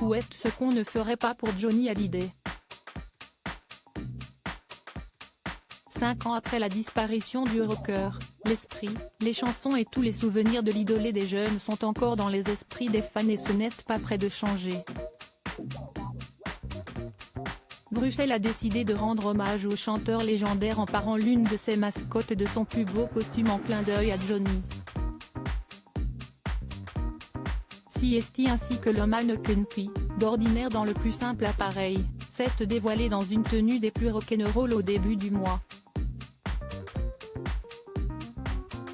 West ce qu'on ne ferait pas pour Johnny Hallyday. 5 ans après la disparition du rocker, l'esprit, les chansons et tous les souvenirs de l'idolé des jeunes sont encore dans les esprits des fans et ce n'est pas près de changer. Bruxelles a décidé de rendre hommage au chanteur légendaire en parant l'une de ses mascottes de son plus beau costume en clin d'œil à Johnny. CST ainsi que le mannequin P, d'ordinaire dans le plus simple appareil, s'est dévoilé dans une tenue des plus rock'n'roll au début du mois.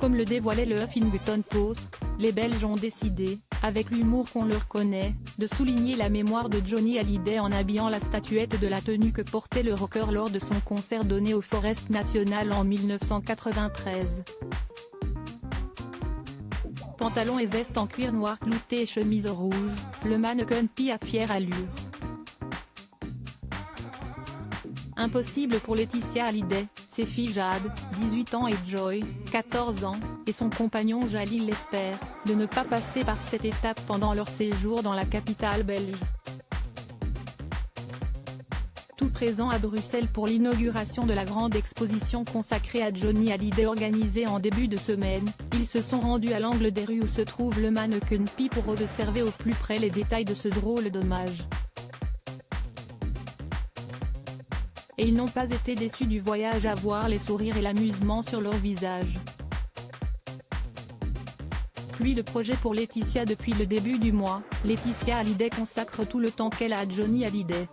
Comme le dévoilait le Huffington Post, les Belges ont décidé, avec l'humour qu'on leur connaît, de souligner la mémoire de Johnny Hallyday en habillant la statuette de la tenue que portait le rocker lors de son concert donné au Forest National en 1993. Pantalon et veste en cuir noir clouté et chemise rouge, le mannequin P a fière allure. Impossible pour Laetitia Hallyday, ses filles Jade, 18 ans et Joy, 14 ans, et son compagnon Jalil l'espère, de ne pas passer par cette étape pendant leur séjour dans la capitale belge. Tout présent à Bruxelles pour l'inauguration de la grande exposition consacrée à Johnny Hallyday organisée en début de semaine, ils se sont rendus à l'angle des rues où se trouve le mannequin P pour observer au plus près les détails de ce drôle d'hommage. Et ils n'ont pas été déçus du voyage à voir les sourires et l'amusement sur leurs visages. Pluie de projets pour Laetitia depuis le début du mois, Laetitia Hallyday consacre tout le temps qu'elle a à Johnny Hallyday.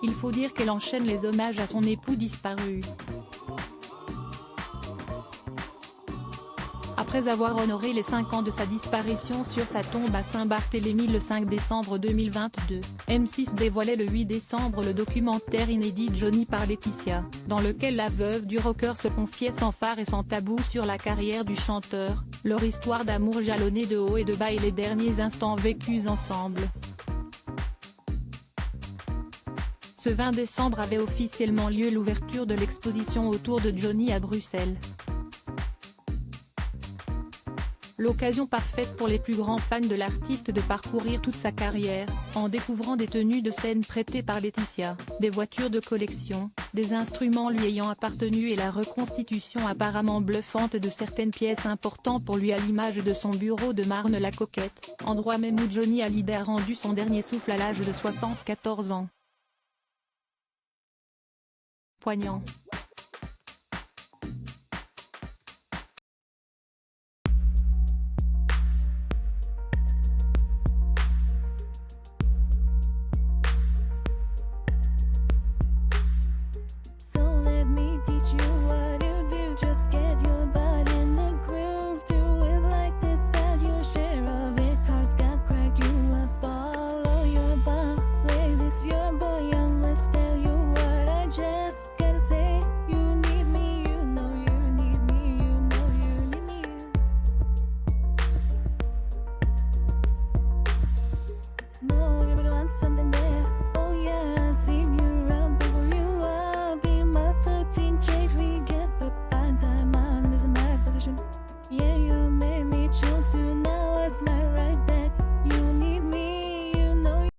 Il faut dire qu'elle enchaîne les hommages à son époux disparu. Après avoir honoré les 5 ans de sa disparition sur sa tombe à Saint-Barthélemy le 5 décembre 2022, M6 dévoilait le 8 décembre le documentaire inédit Johnny par Laetitia, dans lequel la veuve du rocker se confiait sans phare et sans tabou sur la carrière du chanteur, leur histoire d'amour jalonnée de haut et de bas et les derniers instants vécus ensemble. Ce 20 décembre avait officiellement lieu l'ouverture de l'exposition autour de Johnny à Bruxelles. L'occasion parfaite pour les plus grands fans de l'artiste de parcourir toute sa carrière, en découvrant des tenues de scène prêtées par Laetitia, des voitures de collection, des instruments lui ayant appartenu et la reconstitution apparemment bluffante de certaines pièces importantes pour lui à l'image de son bureau de Marne-la-Coquette, endroit même où Johnny Hallyday a rendu son dernier souffle à l'âge de 74 ans. Poignant.